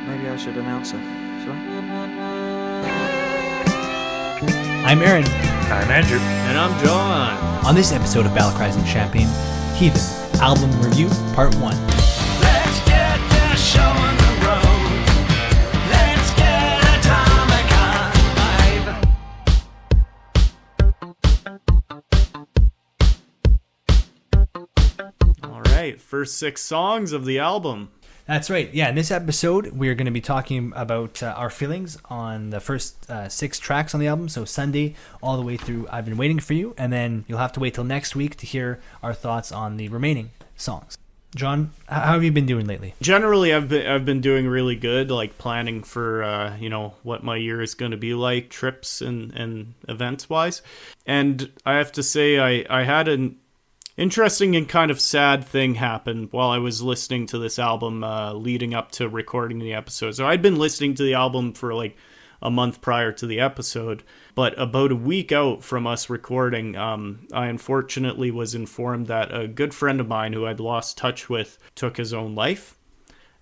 Maybe I should announce her. Shall I? I'm Aaron. I'm Andrew. And I'm John. On this episode of Battlecriesandchampagne, Heathen, Album Review, Part 1. Let's get this show on the road. Let's get atomic vibe. All right, first 6 songs of the album. That's right. Yeah, in this episode, we're going to be talking about our feelings on the first 6 tracks on the album. So Sunday all the way through I've Been Waiting For You. And then you'll have to wait till next week to hear our thoughts on the remaining songs. John, how have you been doing lately? Generally, I've been doing really good, like planning for, what my year is going to be like, trips and events-wise. And I have to say, I had an interesting and kind of sad thing happened while I was listening to this album leading up to recording the episode. So I'd been listening to the album for like a month prior to the episode, but about a week out from us recording, I unfortunately was informed that a good friend of mine who I'd lost touch with took his own life.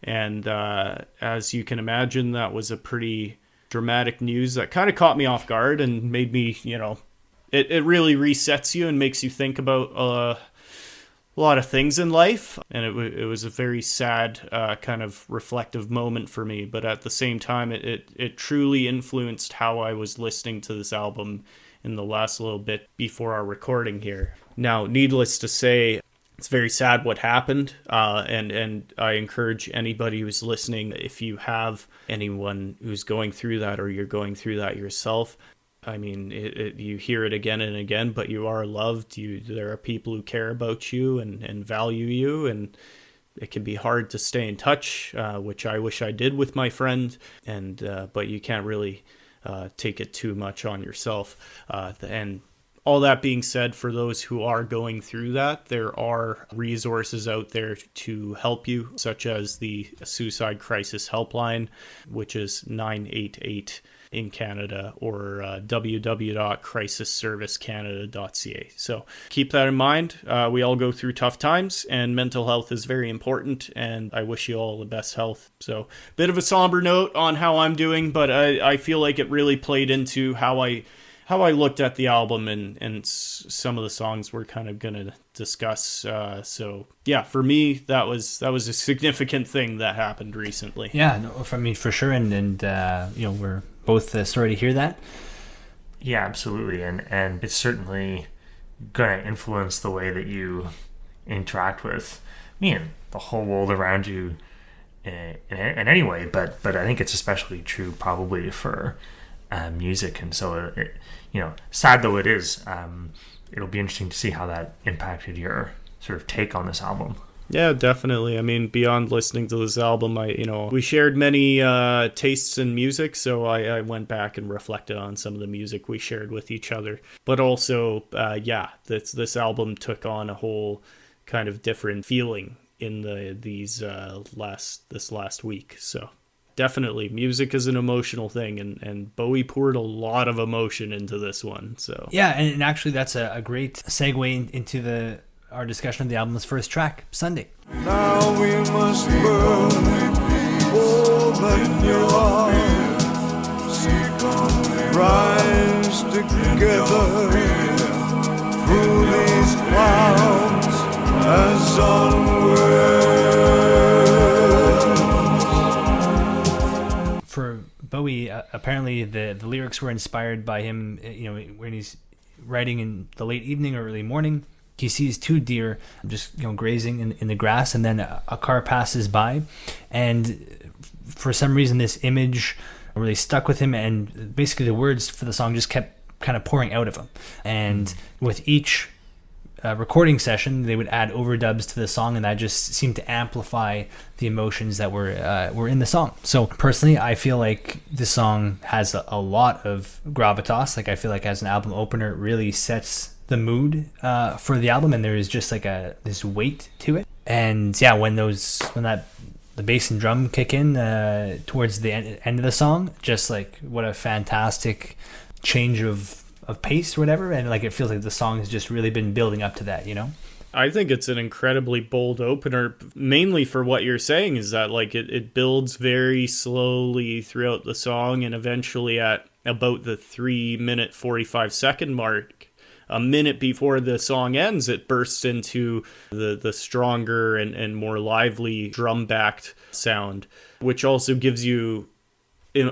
And as you can imagine, that was a pretty dramatic news that kind of caught me off guard and made me, It really resets you and makes you think about a lot of things in life. And it was a very sad kind of reflective moment for me. But at the same time, it truly influenced how I was listening to this album in the last little bit before our recording here. Now, needless to say, it's very sad what happened. And I encourage anybody who's listening, if you have anyone who's going through that or you're going through that yourself, I mean, you hear it again and again, but you are loved. There are people who care about you and value you, and it can be hard to stay in touch, which I wish I did with my friend. But you can't really take it too much on yourself. And all that being said, for those who are going through that, there are resources out there to help you, such as the Suicide Crisis Helpline, which is 988 in Canada, or www.crisisservicecanada.ca. So keep that in mind. We all go through tough times, and mental health is very important, and I wish you all the best health. So bit of a somber note on how I'm doing, but I feel like it really played into how I looked at the album and some of the songs we're kind of going to discuss. So yeah, for me, that was a significant thing that happened recently. Yeah, no, for sure. And we're both sorry to hear that. Yeah, absolutely. And it's certainly going to influence the way that you interact with me and the whole world around you in any way. But I think it's especially true probably for music. And so, sad though it is, it'll be interesting to see how that impacted your sort of take on this album. Yeah, definitely. I mean, beyond listening to this album, we shared many tastes in music, so I went back and reflected on some of the music we shared with each other. But also, this album took on a whole kind of different feeling in this last week. So definitely, music is an emotional thing, and Bowie poured a lot of emotion into this one. So yeah, and actually, that's a great segue into our discussion of the album's first track, Sunday. Now we must burn all that you are. Rise together through these clouds as onwards. For Bowie, apparently the lyrics were inspired by him, when he's writing in the late evening or early morning. He sees 2 deer just grazing in the grass, and then a car passes by, and for some reason this image really stuck with him, and basically the words for the song just kept kind of pouring out of him. And with each recording session, they would add overdubs to the song, and that just seemed to amplify the emotions that were in the song. So personally, I feel like this song has a lot of gravitas. Like, I feel like as an album opener, it really sets the mood for the album, and there is just like this weight to it. And yeah, when the bass and drum kick in towards the end of the song, just like what a fantastic change of pace or whatever. And like, it feels like the song has just really been building up to that, I think it's an incredibly bold opener, mainly for what you're saying is that like it builds very slowly throughout the song, and eventually at about the 3-minute 45-second mark, a minute before the song ends, it bursts into the stronger and more lively drum-backed sound, which also gives you,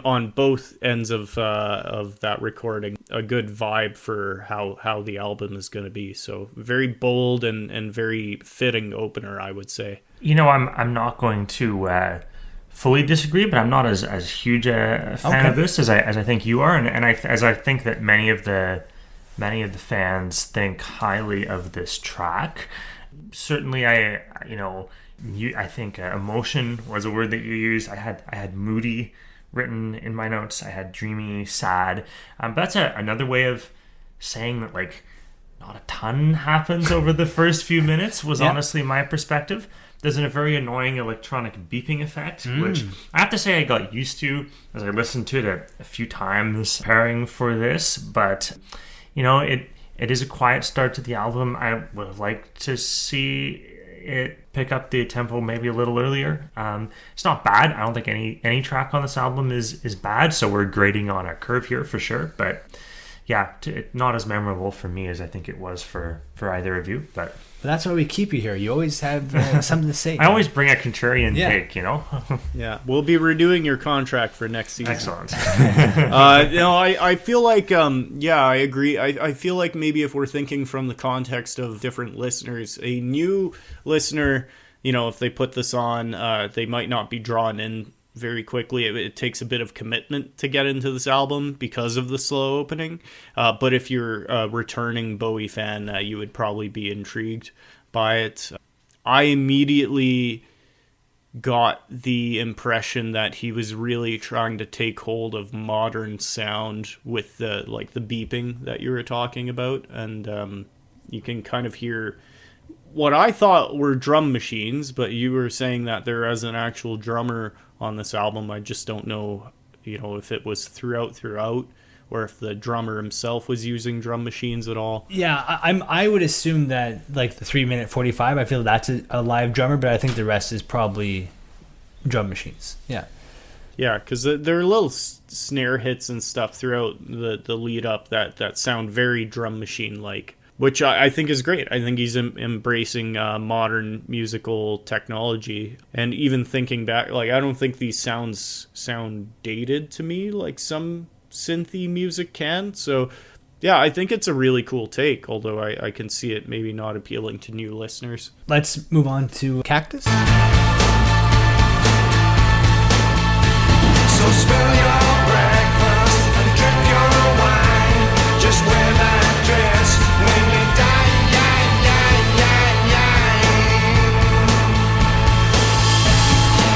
on both ends of that recording, a good vibe for how the album is going to be. So very bold and very fitting opener, I would say. You know, I'm not going to fully disagree, but I'm not as huge a fan of this as I think you are, and I think that many of the fans think highly of this track. Certainly, I think emotion was a word that you used. I had moody written in my notes. I had dreamy, sad. But that's another way of saying that, like, not a ton happens over the first few minutes, was honestly my perspective. There's a very annoying electronic beeping effect, which I have to say I got used to as I listened to it a few times preparing for this. But, you know, it is a quiet start to the album. I would have liked to see it pick up the tempo maybe a little earlier. It's not bad. I don't think any track on this album is bad, so we're grading on a curve here for sure. But yeah, not as memorable for me as I think it was for either of you. But that's why we keep you here. You always have something to say. I always bring a contrarian take, you know. Yeah, we'll be renewing your contract for next season. Excellent. I feel like, I agree. I feel like maybe if we're thinking from the context of different listeners, a new listener, you know, if they put this on, they might not be drawn in very quickly. It takes a bit of commitment to get into this album because of the slow opening. But if you're a returning Bowie fan, you would probably be intrigued by it. I immediately got the impression that he was really trying to take hold of modern sound with the beeping that you were talking about, and you can kind of hear what I thought were drum machines, but you were saying that there is an actual drummer on this album. I just don't know, you know, if it was throughout, or if the drummer himself was using drum machines at all. Yeah, I would assume that like the 3-minute 45, I feel that's a live drummer, but I think the rest is probably drum machines. Yeah. Yeah, because there are little snare hits and stuff throughout the lead up that sound very drum machine like, which I think is great. I think he's embracing modern musical technology. And even thinking back, like, I don't think these sounds sound dated to me like some synthy music can. So, yeah, I think it's a really cool take, although I can see it maybe not appealing to new listeners. Let's move on to Cactus. So spill your breakfast and drink your wine. Just wear that dress when you die.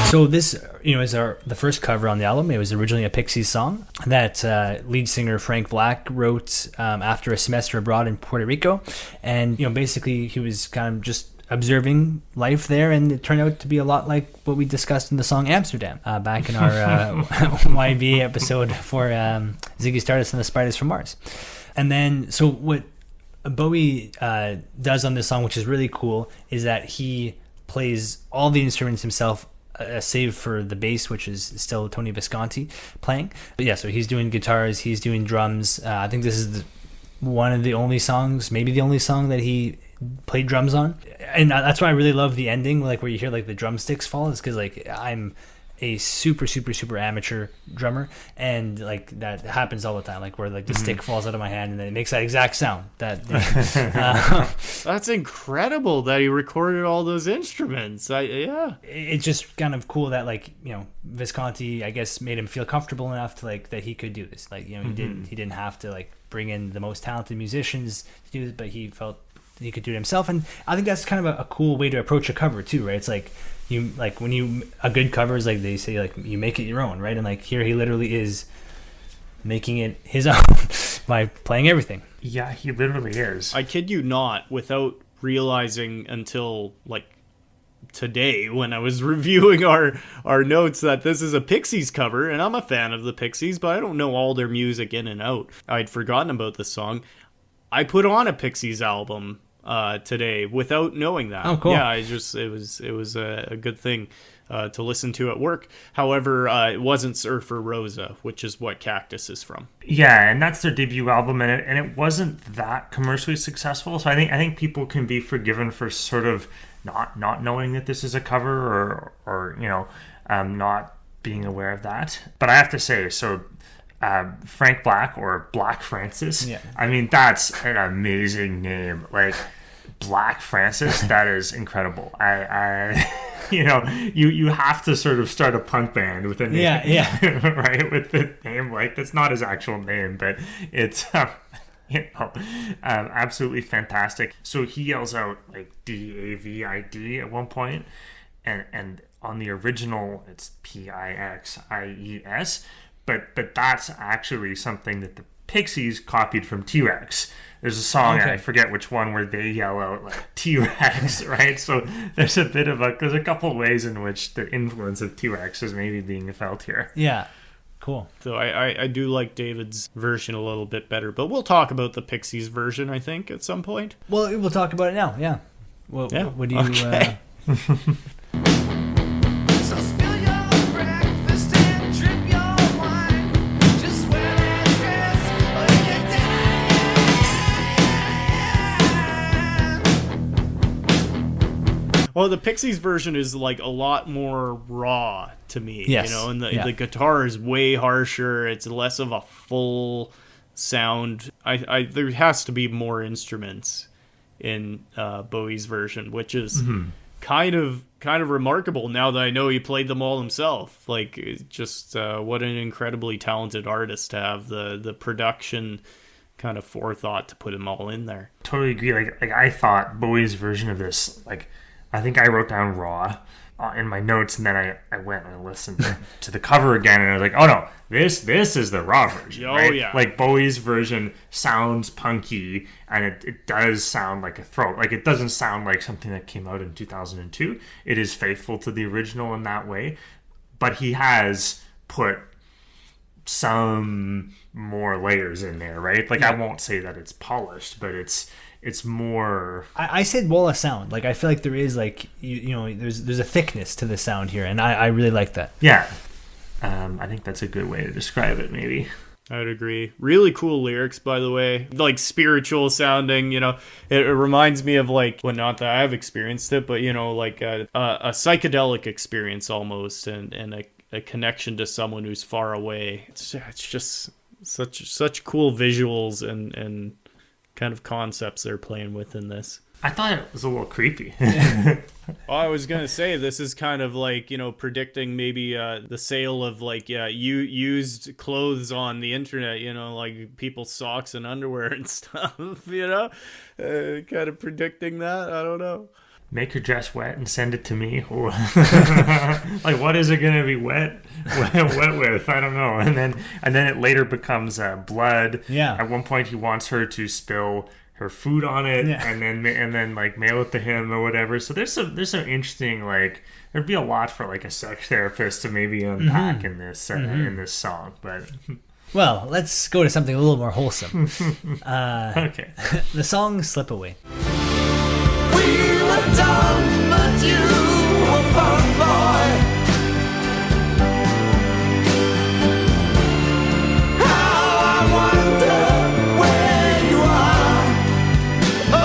So this, you know, is the first cover on the album. It was originally a Pixies song that lead singer Frank Black wrote after a semester abroad in Puerto Rico, and, you know, basically he was kind of just observing life there, and it turned out to be a lot like what we discussed in the song Amsterdam back in our YB episode for Ziggy Stardust and the Spiders from Mars. And then, so what Bowie does on this song, which is really cool, is that he plays all the instruments himself, save for the bass, which is still Tony Visconti playing. But yeah, so he's doing guitars, he's doing drums. I think this is one of the only songs, maybe the only song that he played drums on. And that's why I really love the ending, like where you hear like the drumsticks fall, is because like I'm a super amateur drummer, and like that happens all the time, like where like the stick falls out of my hand and then it makes that exact sound. That's incredible that he recorded all those instruments. It's just kind of cool that, like, you know, Visconti, I guess, made him feel comfortable enough to like that he could do this. Like, you know, he didn't have to like bring in the most talented musicians to do this, but he felt he could do it himself. And I think that's kind of a cool way to approach a cover too, right? It's like, you like when you a good cover is like, they say, like, you make it your own, right? And like here he literally is making it his own by playing everything. Yeah, he literally is. I kid you not, without realizing until like today when I was reviewing our notes that this is a Pixies cover, and I'm a fan of the Pixies, but I don't know all their music in and out. I'd forgotten about this song. I put on a Pixies album today without knowing that. Oh, cool. Yeah, it was a good thing to listen to at work. However, it wasn't Surfer Rosa, which is what Cactus is from. Yeah, and that's their debut album, and it wasn't that commercially successful. So I think people can be forgiven for sort of not knowing that this is a cover, or not being aware of that. But I have to say, so Frank Black, or Black Francis. Yeah. I mean, that's an amazing name. Like, Black Francis, that is incredible. I you have to sort of start a punk band with a name, right? With the name, like, that's not his actual name, but it's absolutely fantastic. So he yells out like DAVID at one point, and on the original it's PIXIES, but that's actually something that the Pixies copied from T-Rex. There's a song, I forget which one, where they yell out like T-Rex, right? So there's a couple ways in which the influence of T-Rex is maybe being felt here. Yeah. Cool. So I do like David's version a little bit better, but we'll talk about the Pixies version, I think, at some point. Well, we'll talk about it now. Yeah. Well, yeah. What do you? Okay. So spill your breakfast and drip your wine. Just wear that dress or you get down. Well, the Pixies version is like a lot more raw to me, Yes. and the guitar is way harsher. It's less of a full sound. There has to be more instruments in Bowie's version, which is kind of remarkable now that I know he played them all himself. Like, just what an incredibly talented artist to have the production kind of forethought to put them all in there. Totally agree. Like I thought Bowie's version of this, like, I think I wrote down raw in my notes, and then I went and I listened to the cover again, and I was like, oh no, this is the raw version. Oh, right? yeah. Like, Bowie's version sounds punky, and it does sound like a throat. Like, it doesn't sound like something that came out in 2002. It is faithful to the original in that way, but he has put some more layers in there, right? Like, I won't say that it's polished, but it's more. I said wall of sound. Like, I feel like there is, like, there's a thickness to the sound here, and I really like that. Yeah. I think that's a good way to describe it, maybe. I'd agree. Really cool lyrics, by the way. Like, spiritual sounding, It reminds me of, like, well, not that I've experienced it, but, like a psychedelic experience almost, and a connection to someone who's far away. It's just such cool visuals and kind of concepts they're playing with in this. I thought it was a little creepy. Well, I was gonna say, this is kind of like, predicting maybe the sale of, like, used clothes on the internet, like people's socks and underwear and stuff, kind of predicting that. I don't know. Make your dress wet and send it to me. Like, what is it going to be wet with? I don't know. And then it later becomes blood. Yeah. At one point, he wants her to spill her food on it, and then like mail it to him or whatever. So there's some interesting, like, there'd be a lot for, like, a sex therapist to maybe unpack in this song. But Well, let's go to something a little more wholesome. okay. The song "Slip Away." We were done, but you were fun, boy. How I wonder where you are. Oh.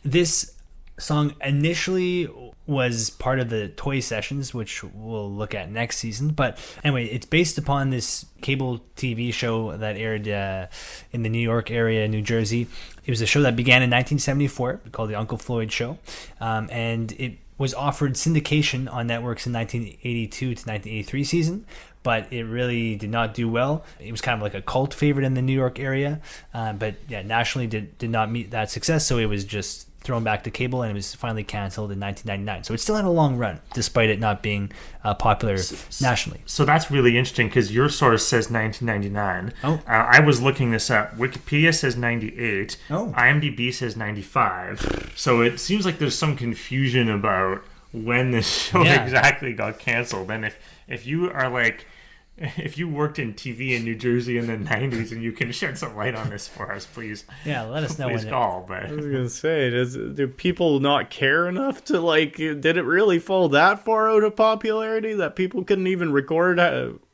This song initially was part of the Toy Sessions, which we'll look at next season. But anyway, it's based upon this cable TV show that aired in the New York area, New Jersey. It was a show that began in 1974 called The Uncle Floyd Show. And it was offered syndication on networks in 1982 to 1983 season, but it really did not do well. It was kind of like a cult favorite in the New York area, but yeah, nationally did not meet that success, so it was just thrown back to cable, and it was finally canceled in 1999. So it still had a long run, despite it not being popular nationally. So that's really interesting, because your source says 1999. Oh. I was looking this up. Wikipedia says 98. Oh. IMDb says 95. So it seems like there's some confusion about when this show exactly got canceled. And if you are, like, if you worked in TV in New Jersey in the 90s and you can shed some light on this for us, please. Yeah, let us know Please when call. I was But gonna say, do people not care enough to like? Did it really fall that far out of popularity that people couldn't even record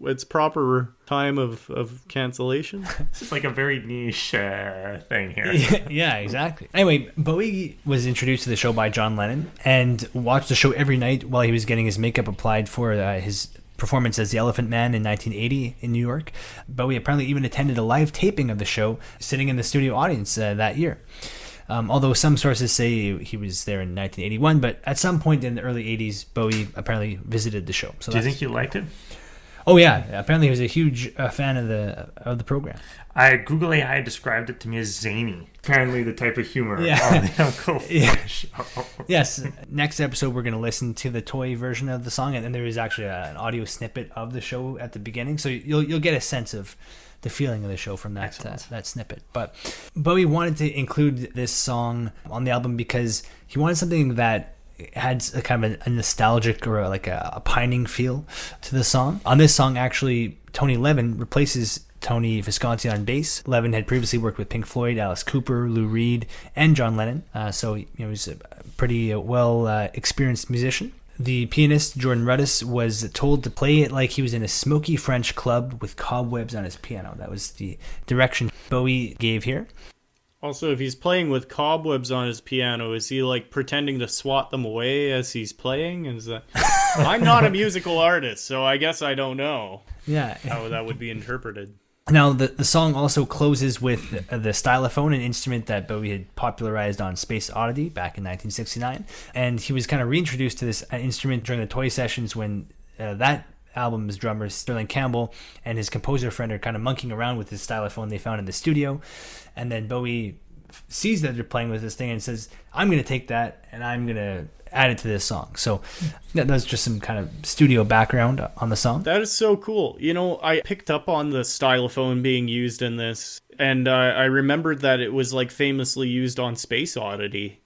its proper time of cancellation? this is like a very niche thing here. Yeah, exactly. Anyway, Bowie was introduced to the show by John Lennon and watched the show every night while he was getting his makeup applied for his performance as the Elephant Man in 1980 in New York. Bowie apparently even attended a live taping of the show, sitting in the studio audience that year. Although some sources say he was there in 1981, but at some point in the early 80s, Bowie apparently visited the show. So Do you think you liked it? Oh yeah, apparently he was a huge fan of the program. Google AI described it to me as zany. Apparently the type of humor Yeah. on the Uncle Phil Yeah. show. Yes, next episode we're going to listen to the toy version of the song, and then there is actually an audio snippet of the show at the beginning, so you'll get a sense of the feeling of the show from that that snippet. But Bowie wanted to include this song on the album because he wanted something that had a kind of a nostalgic or like a pining feel to the song. On this song, actually, Tony Levin replaces Tony Visconti on bass. Levin had previously worked with Pink Floyd, Alice Cooper, Lou Reed, and John Lennon, so he's a pretty well experienced musician. The pianist, Jordan Rudess, was told to play it like he was in a smoky French club with cobwebs on his piano. That was the direction Bowie gave here. Also, if he's playing with cobwebs on his piano, is he like pretending to swat them away as he's playing? Is that... I'm not a musical artist, so I guess I don't know Yeah. how that would be interpreted. Now, the song also closes with the stylophone, an instrument that Bowie had popularized on Space Oddity back in 1969. And he was kind of reintroduced to this instrument during the toy sessions when that album's drummer, Sterling Campbell, and his composer friend are kind of monkeying around with this stylophone they found in the studio. And then Bowie sees that they're playing with this thing and says, I'm going to take that and I'm going to add it to this song. So that's just some kind of studio background on the song. That is so cool. You know, I picked up on the stylophone being used in this, and I remembered that it was like famously used on Space Oddity.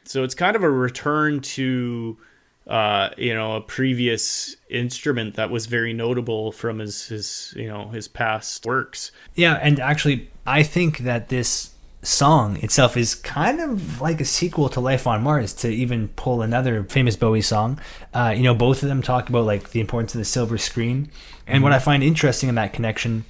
So it's kind of a return to, a previous instrument that was very notable from his past works. Yeah, and actually, I think that this song itself is kind of like a sequel to Life on Mars, to even pull another famous Bowie song. Both of them talk about like the importance of the silver screen. And what I find interesting in that connection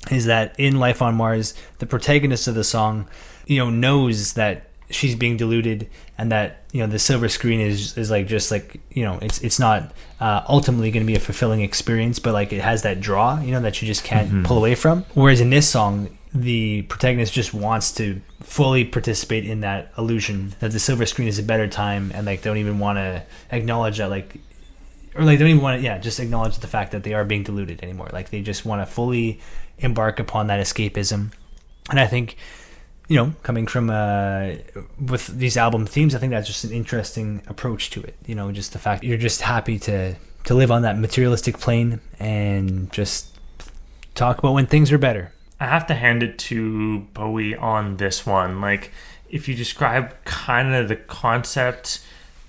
is that in Life on Mars, the protagonist of the song, knows that she's being diluted, and that the silver screen is like just like it's not ultimately going to be a fulfilling experience, but like it has that draw that you just can't pull away from. Whereas in this song, the protagonist just wants to fully participate in that illusion that the silver screen is a better time, and like don't even want to acknowledge that don't even want to just acknowledge the fact that they are being diluted anymore. Like they just want to fully embark upon that escapism. And I think coming from with these album themes, I think that's just an interesting approach to it. Just the fact that you're just happy to live on that materialistic plane and just talk about when things are better. I have to hand it to Bowie on this one. Like, if you describe kind of the concept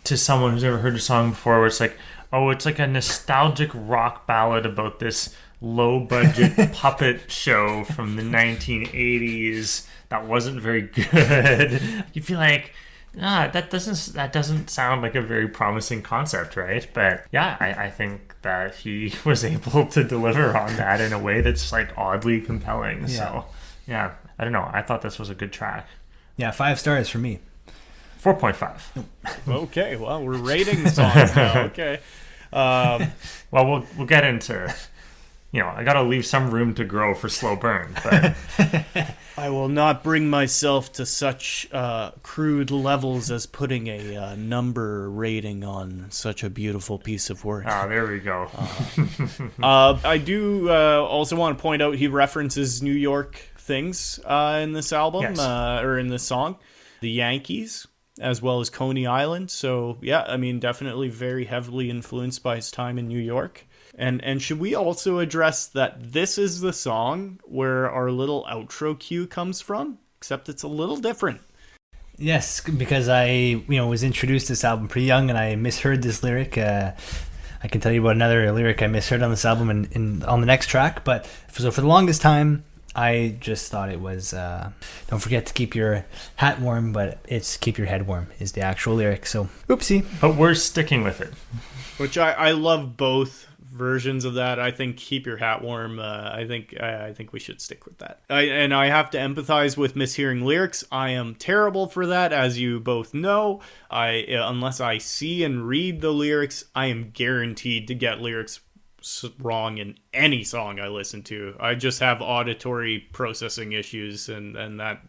to someone who's ever heard a song before, where it's like, oh, it's like a nostalgic rock ballad about this low-budget puppet show from the 1980s that wasn't very good. You feel like, that doesn't sound like a very promising concept, right? But yeah, I think that he was able to deliver on that in a way that's like oddly compelling. Yeah. So yeah, I don't know. I thought this was a good track. Yeah, 5 stars for me. 4.5. Okay, well, we're rating songs now. Okay. Well, we'll get into. I got to leave some room to grow for slow burn. But I will not bring myself to such crude levels as putting a number rating on such a beautiful piece of work. there we go. I do also want to point out he references New York things in this album, Yes. or in this song. The Yankees, as well as Coney Island. So, yeah, I mean, definitely very heavily influenced by his time in New York. And should we also address that this is the song where our little outro cue comes from? Except it's a little different. Yes, because I was introduced to this album pretty young, and I misheard this lyric. I can tell you about another lyric I misheard on this album and on the next track. But so for the longest time, I just thought it was don't forget to keep your hat warm, but it's keep your head warm is the actual lyric. So oopsie. But we're sticking with it. Which I love both versions of that. I think keep your hat warm. I think we should stick with that. I have to empathize with mishearing lyrics. I am terrible for that, as you both know. Unless I see and read the lyrics, I am guaranteed to get lyrics wrong in any song I listen to. I just have auditory processing issues, and that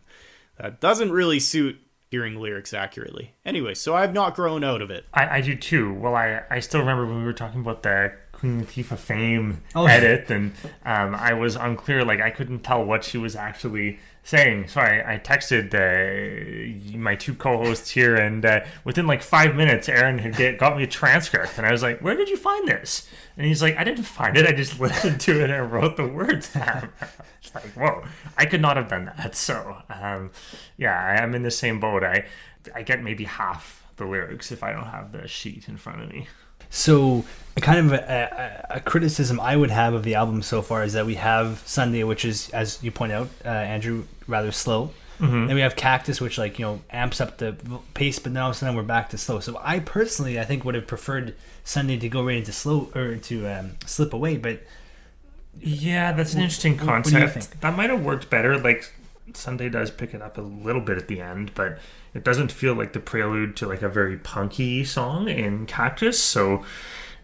doesn't really suit hearing lyrics accurately. Anyway, so I've not grown out of it. I do too. Well, I still remember when we were talking about the Queen Latifah Fame edit, and I was unclear. Like, I couldn't tell what she was actually saying. So I texted my two co-hosts here, and within like 5 minutes, Aaron had got me a transcript, and I was like, "Where did you find this?" And he's like, "I didn't find it. I just listened to it and wrote the words down." It's like, whoa, I could not have done that. So, yeah, I'm in the same boat. I get maybe half the lyrics if I don't have the sheet in front of me. So kind of a criticism I would have of the album so far is that we have Sunday, which is, as you point out, Andrew, rather slow. Mm-hmm. Then we have Cactus, which amps up the pace, but now all of a sudden we're back to slow. So I personally, I think, would have preferred Sunday to go right into slow or to slip away. But yeah, that's an interesting concept. What do you think? That might have worked better. Like, Sunday does pick it up a little bit at the end, but it doesn't feel like the prelude to like a very punky song in Cactus. So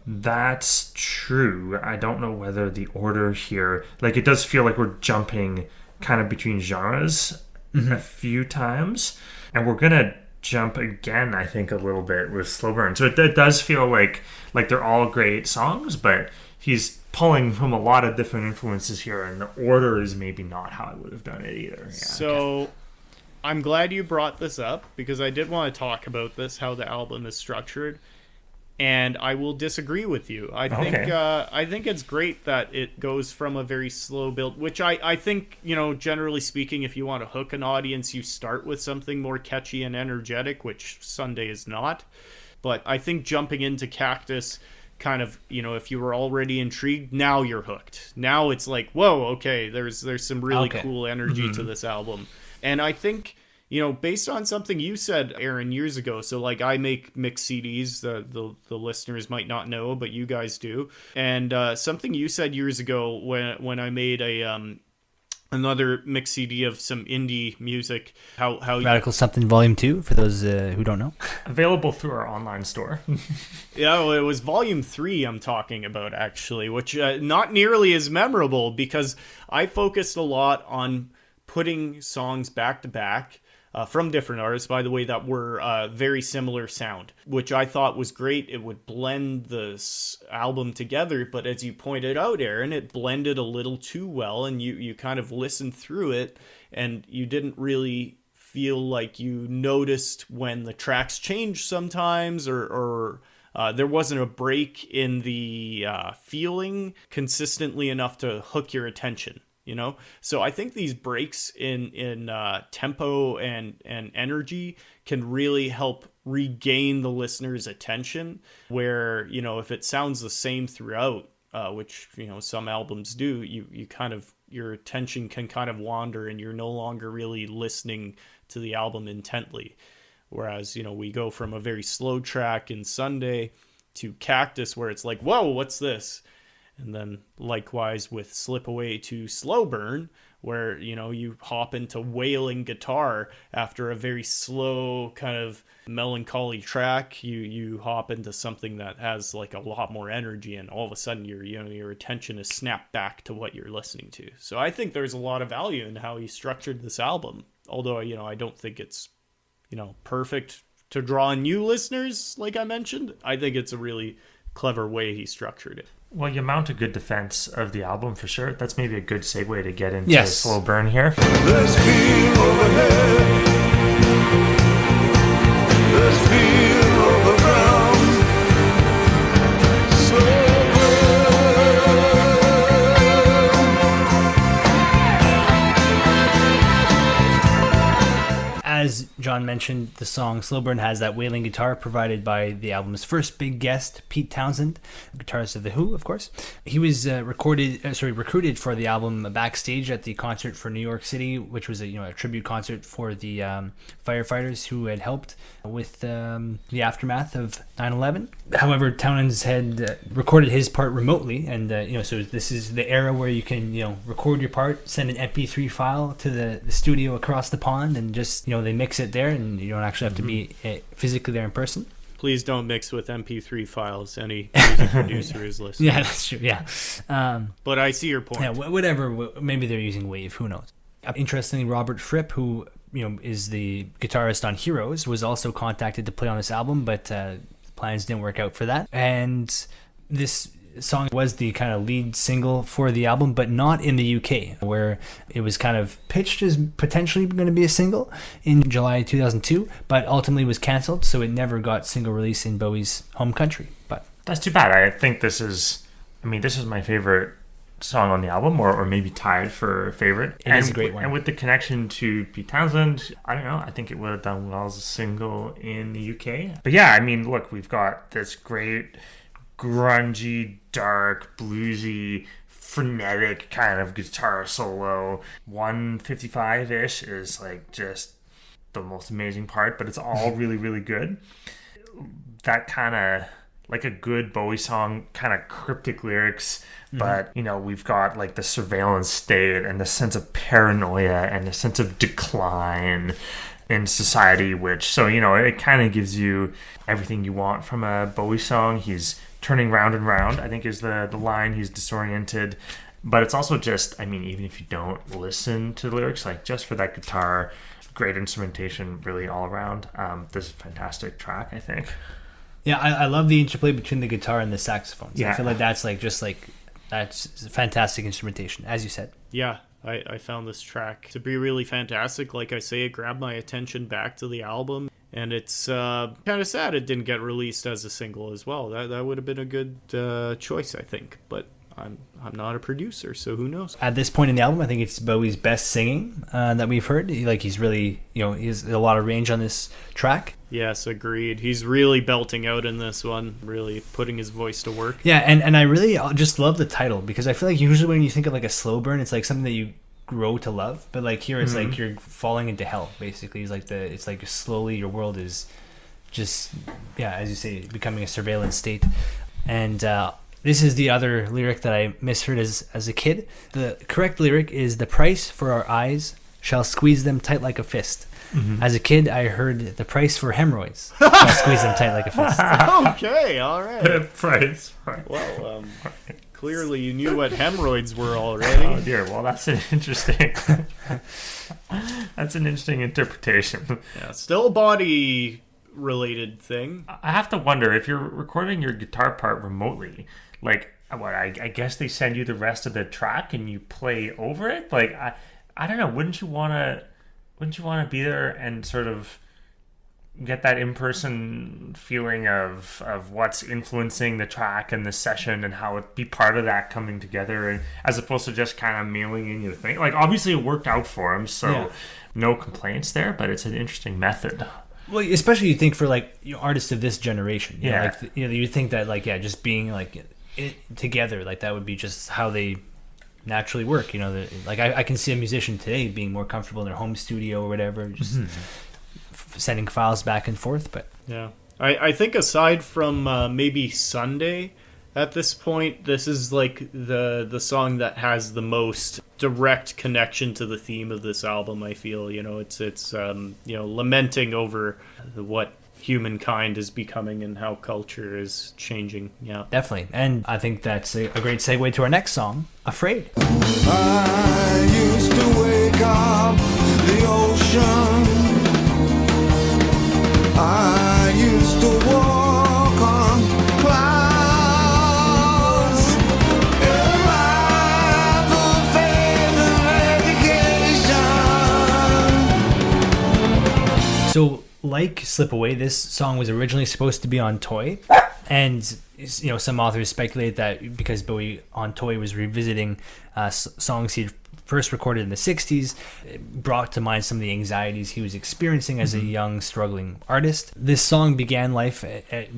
that's true. I don't know whether the order here, like, it does feel like we're jumping kind of between genres a few times, and we're gonna jump again, I think, a little bit with Slow Burn. So it does feel like they're all great songs, but he's pulling from a lot of different influences here, and the order is maybe not how I would have done it either. Yeah, so I'm glad you brought this up, because I did want to talk about this, how the album is structured, and I will disagree with you. I think it's great that it goes from a very slow build, which I think, generally speaking, if you want to hook an audience, you start with something more catchy and energetic, which Sunday is not. But I think jumping into Cactus, kind of, if you were already intrigued, now you're hooked. Now it's like, whoa, okay, there's some really cool energy to this album. And I think, based on something you said, Aaron, years ago, so like I make mixed CDs, the listeners might not know, but you guys do. And something you said years ago when I made another mix CD of some indie music, how Radical Something Volume 2, for those who don't know. Available through our online store. Yeah, well, it was Volume 3 I'm talking about, actually, which not nearly as memorable, because I focused a lot on putting songs back to back from different artists, by the way, that were very similar sound, which I thought was great. It would blend the album together, but as you pointed out, Aaron, it blended a little too well, and you kind of listened through it, and you didn't really feel like you noticed when the tracks changed sometimes, or there wasn't a break in the feeling consistently enough to hook your attention. So I think these breaks in tempo and energy can really help regain the listener's attention, where, if it sounds the same throughout, which, some albums do, you kind of, your attention can kind of wander, and you're no longer really listening to the album intently. Whereas, we go from a very slow track in Sunday to Cactus, where it's like, whoa, what's this? And then likewise with Slip Away to Slow Burn, where, you hop into wailing guitar after a very slow kind of melancholy track. You hop into something that has like a lot more energy, and all of a sudden your attention is snapped back to what you're listening to. So I think there's a lot of value in how he structured this album. Although, I don't think it's, perfect to draw new listeners, like I mentioned. I think it's a really clever way he structured it. Well, you mount a good defense of the album for sure. That's maybe a good segue to get into Slow Burn here. Let's feel overhead. Let's feel overground. As John mentioned, the song Slow Burn has that wailing guitar provided by the album's first big guest, Pete Townsend, guitarist of The Who, of course. He was recruited for the album backstage at the concert for New York City, which was a tribute concert for the firefighters who had helped with the aftermath of 9/11. However, Townsend had recorded his part remotely, and so this is the era where you can record your part, send an MP3 file to the studio across the pond, and just they mix it there, and you don't actually have to be physically there in person. Please don't mix with MP3 files. Any music producer is listening. Yeah, that's true. Yeah, but I see your point. yeah, whatever. Maybe they're using Wave. Who knows? Interestingly, Robert Fripp, who is the guitarist on Heroes, was also contacted to play on this album, but plans didn't work out for that. And this song was the kind of lead single for the album, but not in the UK, where it was kind of pitched as potentially going to be a single in July 2002, but ultimately was cancelled, so it never got single release in Bowie's home country. But that's too bad. I think this is my favorite song on the album, or maybe tied for favorite. It is a great one. And with the connection to Pete Townsend, I don't know, I think it would have done well as a single in the UK. But yeah, look, we've got this great grungy, dark, bluesy, frenetic kind of guitar solo. 155-ish is just the most amazing part, but it's all really, really good. That kind of like a good Bowie song, kind of cryptic lyrics, but we've got the surveillance state and the sense of paranoia and the sense of decline in society, which it kind of gives you everything you want from a Bowie song. He's turning round and round, I think, is the line. He's disoriented, but it's also just, even if you don't listen to the lyrics, just for that guitar, great instrumentation, really all around. This is a fantastic track, I think. Yeah, I love the interplay between the guitar and the saxophones. Yeah. I feel like that's that's fantastic instrumentation, as you said. Yeah, I found this track to be really fantastic. Like I say, it grabbed my attention back to the album, and it's kind of sad it didn't get released as a single as well. That would have been a good choice, I think, but I'm not a producer, so who knows? At this point in the album, I think it's Bowie's best singing that we've heard. He's really, he has a lot of range on this track. Yes, agreed. He's really belting out in this one, really putting his voice to work. Yeah, and I really just love the title, because I feel like usually when you think of a slow burn, it's something that you grow to love, but here it's you're falling into hell, basically. It's slowly your world is just, as you say, becoming a surveillance state. And this is the other lyric that I misheard as a kid. The correct lyric is, "The price for our eyes shall squeeze them tight like a fist." Mm-hmm. As a kid, I heard the price for hemorrhoids shall squeeze them tight like a fist. Okay, all right. Price. Well, clearly you knew what hemorrhoids were already. Oh dear. Well, that's an interesting. That's an interesting interpretation. Yeah, still a body related thing. I have to wonder, if you're recording your guitar part remotely, I guess they send you the rest of the track and you play over it. I don't know. Wouldn't you want to be there and sort of get that in-person feeling of what's influencing the track and the session, and how it be part of that coming together, and as opposed to just kind of mailing in your thing? Obviously it worked out for him, so no complaints there, but it's an interesting method. Well, especially you think for artists of this generation, you think that just being together, that would be just how they naturally work. I can see a musician today being more comfortable in their home studio or whatever, just sending files back and forth. But yeah, I think aside from maybe Sunday, at this point, this is the song that has the most direct connection to the theme of this album. I feel it's lamenting over what humankind is becoming and how culture is changing. Yeah, definitely. And I think that's a great segue to our next song, Afraid. I used to wake up the ocean. I used to walk on clouds. In life of faith and education. So, like Slip Away, this song was originally supposed to be on Toy, And some authors speculate that because Bowie on Toy was revisiting songs he'd first recorded in the 60s, it brought to mind some of the anxieties he was experiencing as a young, struggling artist. This song began life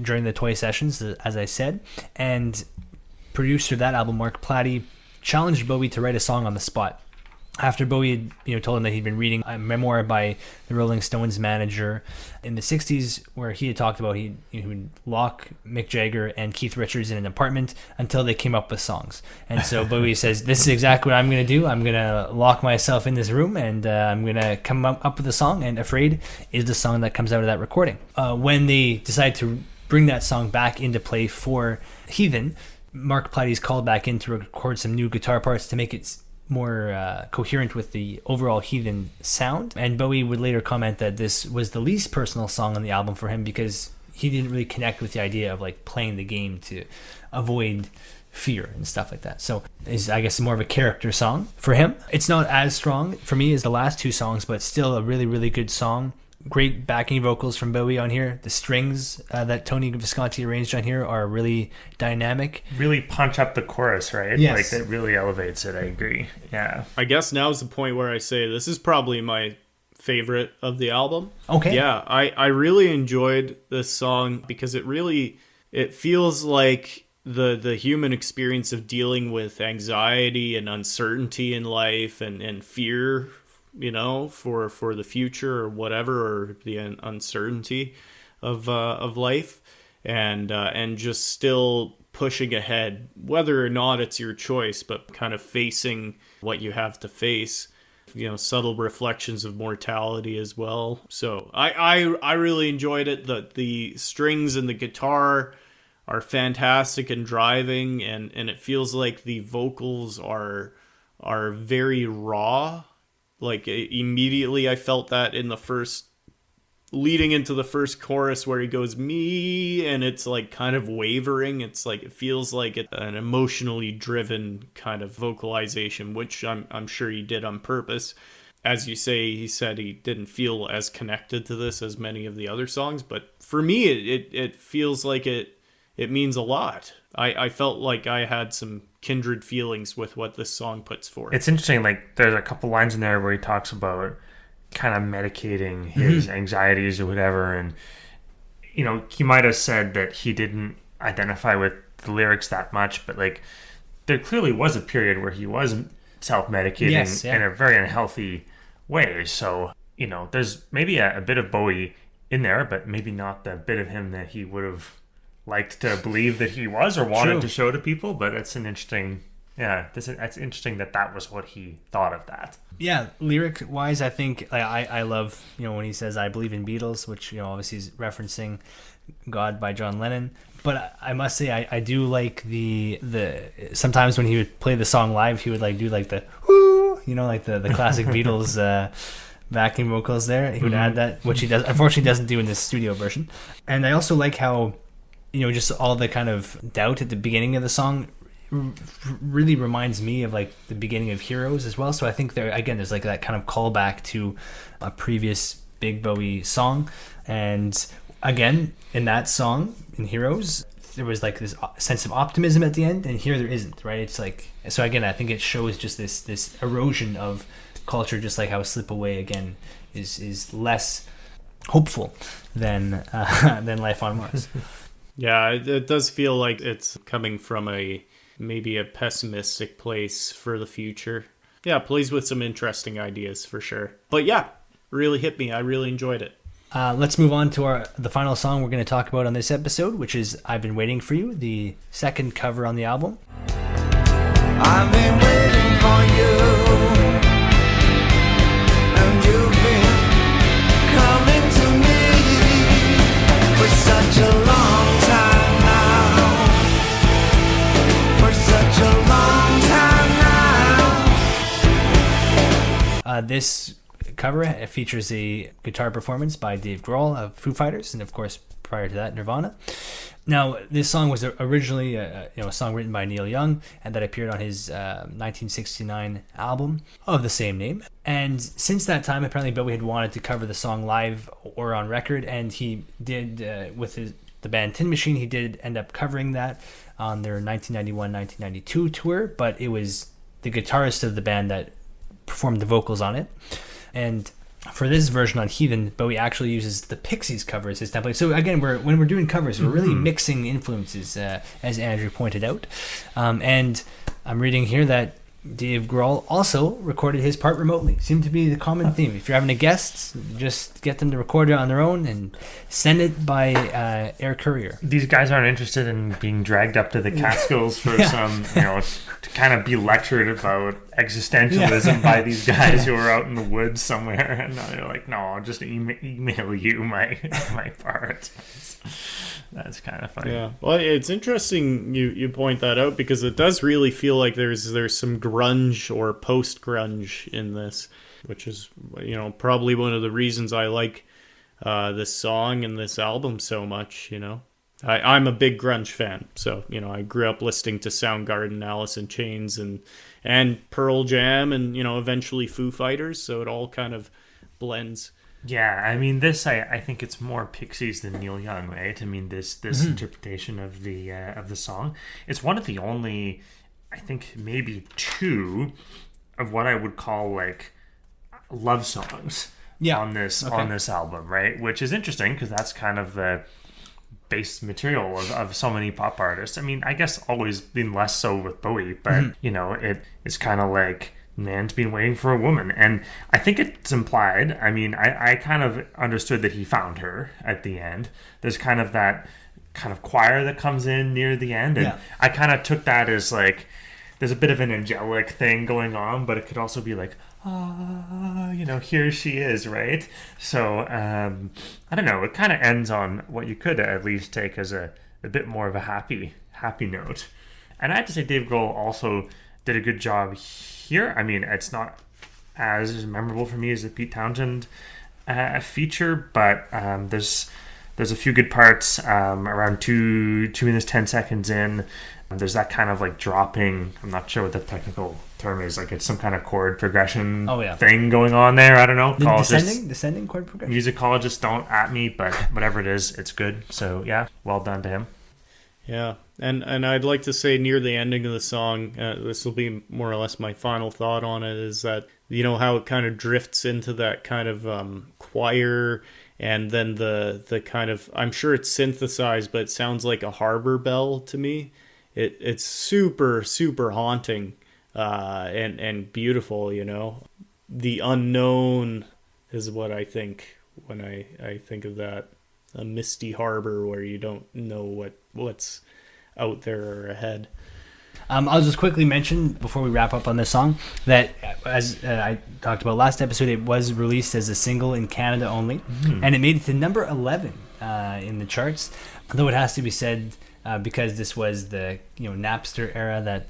during the Toy sessions, as I said, and producer of that album, Mark Platty, challenged Bowie to write a song on the spot. After Bowie had, told him that he'd been reading a memoir by the Rolling Stones manager in the 60s, where he had talked about he would lock Mick Jagger and Keith Richards in an apartment until they came up with songs. And so Bowie says, this is exactly what I'm going to do. I'm going to lock myself in this room and I'm going to come up with a song. And Afraid is the song that comes out of that recording. When they decide to bring that song back into play for Heathen, Mark Platty's called back in to record some new guitar parts to make it more coherent with the overall Heathen sound. And Bowie would later comment that this was the least personal song on the album for him because he didn't really connect with the idea of like playing the game to avoid fear and stuff like that. So is, I guess, more of a character song for him. It's not as strong for me as the last two songs, but still a really, really good song. Great backing vocals from Bowie on here. The strings that Tony Visconti arranged on here are really dynamic. Really punch up the chorus, right? Yes. Like, that really elevates it, I agree. Yeah. I guess now's the point where I say this is probably my favorite of the album. Okay. Yeah, I really enjoyed this song because it feels like the human experience of dealing with anxiety and uncertainty in life and fear, for the future or whatever, or the uncertainty of life, and just still pushing ahead, whether or not it's your choice, but kind of facing what you have to face. Subtle reflections of mortality as well. So I really enjoyed it. The strings and the guitar are fantastic and driving, and it feels like the vocals are very raw. Like, immediately I felt that in leading into the first chorus where he goes, me, and it's like kind of wavering. It's like, it feels like an emotionally driven kind of vocalization, which I'm sure he did on purpose. As you say, he said he didn't feel as connected to this as many of the other songs, but for me, it feels like it means a lot. I felt like I had some kindred feelings with what this song puts forth. It's interesting, like, there's a couple lines in there where he talks about kind of medicating his anxieties or whatever, and he might have said that he didn't identify with the lyrics that much, but like, there clearly was a period where he was self-medicating in a very unhealthy way. So there's maybe a bit of Bowie in there, but maybe not the bit of him that he would have liked to believe that he was or wanted to show to people. But that's an interesting, that's interesting that was what he thought of that. Yeah, lyric wise, I think I love when he says I believe in Beatles, which obviously is referencing God by John Lennon. But I must say I do like the sometimes when he would play the song live, he would like do like the whoo, like the classic Beatles backing vocals there. He would add that, which he unfortunately doesn't do in this studio version. And I also like how just all the kind of doubt at the beginning of the song really reminds me of like the beginning of Heroes as well. So I think there's like that kind of callback to a previous big Bowie song. And again, in that song, in Heroes, there was like this sense of optimism at the end, and here there isn't, right? It's like, so again, I think it shows just this erosion of culture, just like how Slip Away again is less hopeful than Life on Mars. Yeah, it does feel like it's coming from maybe a pessimistic place for the future. Yeah, plays with some interesting ideas for sure. But yeah, really hit me. I really enjoyed it. Let's move on to the final song we're going to talk about on this episode, which is I've Been Waiting for You, the second cover on the album. I've been waiting for you, and you've been coming to me for such a long time now, for such a long time now. This cover features a guitar performance by Dave Grohl of Foo Fighters, and of course prior to that Nirvana. Now this song was originally a song written by Neil Young, and that appeared on his 1969 album of the same name. And since that time, apparently Bowie had wanted to cover the song live or on record, and he did with the band Tin Machine. He did end up covering that on their 1991-1992 tour, but it was the guitarist of the band that performed the vocals on it. And for this version on Heathen, Bowie actually uses the Pixies cover as his template. So again, when we're doing covers, we're really mixing influences, as Andrew pointed out. And I'm reading here that Dave Grohl also recorded his part remotely. Seemed to be the common theme. If you're having a guest, just get them to record it on their own and send it by air courier. These guys aren't interested in being dragged up to the Catskills for some, to kind of be lectured about existentialism by these guys who are out in the woods somewhere. And they're like, no, I'll just email you my part. That's kind of funny. Yeah, well, it's interesting you point that out, because it does really feel like there's some grunge or post-grunge in this, which is, probably one of the reasons I like this song and this album so much. I'm a big grunge fan, so I grew up listening to Soundgarden, Alice in Chains, and Pearl Jam, and eventually Foo Fighters, so it all kind of blends. Yeah, I mean, this I think it's more Pixies than Neil Young, right? I mean, this interpretation of the song, it's one of the only, I think maybe two of what I would call like love songs on this album, right? Which is interesting because that's kind of the base material of so many pop artists. I mean, I guess always been less so with Bowie, but it's kind of like man's been waiting for a woman, and I think it's implied. I mean, I kind of understood that he found her at the end. There's kind of that kind of choir that comes in near the end, and I kind of took that as like there's a bit of an angelic thing going on, but it could also be like, here she is, right? So I don't know, it kind of ends on what you could at least take as a bit more of a happy note. And I have to say Dave Grohl also did a good job here. I mean, it's not as memorable for me as the Pete Townshend feature, but there's a few good parts around 2 minutes 10 seconds in. There's that kind of like dropping, I'm not sure what the technical term is, like it's some kind of chord progression thing going on there. I don't know. Descending chord progression. Musicologists don't at me, but whatever it is, it's good. So yeah, well done to him. Yeah, and I'd like to say near the ending of the song, this will be more or less my final thought on it, is that, how it kind of drifts into that kind of choir, and then the kind of, I'm sure it's synthesized, but it sounds like a harbor bell to me. It's super, super haunting and beautiful, The unknown is what I think when I think of that. A misty harbor where you don't know what's out there or ahead. I'll just quickly mention before we wrap up on this song that, as I talked about last episode, it was released as a single in Canada only, and it made it to number 11 in the charts. Though it has to be said, because this was the Napster era, that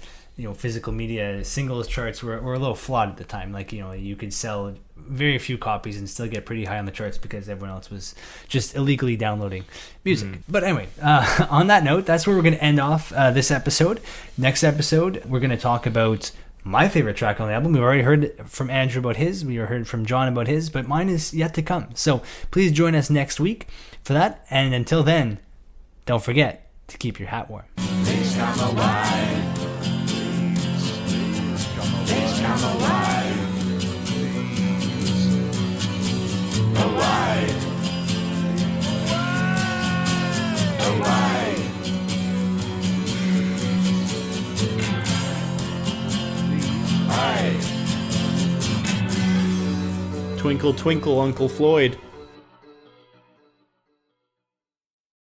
physical media singles charts were a little flawed at the time. Like, you could sell very few copies and still get pretty high on the charts because everyone else was just illegally downloading music. But anyway, on that note, that's where we're going to end off this episode. Next episode, we're going to talk about my favorite track on the album. We've already heard from Andrew about his. We heard from John about his, but mine is yet to come. So please join us next week for that. And until then, don't forget to keep your hat warm. Please come away. Please come away. Away. Away. Twinkle, twinkle, Uncle Floyd.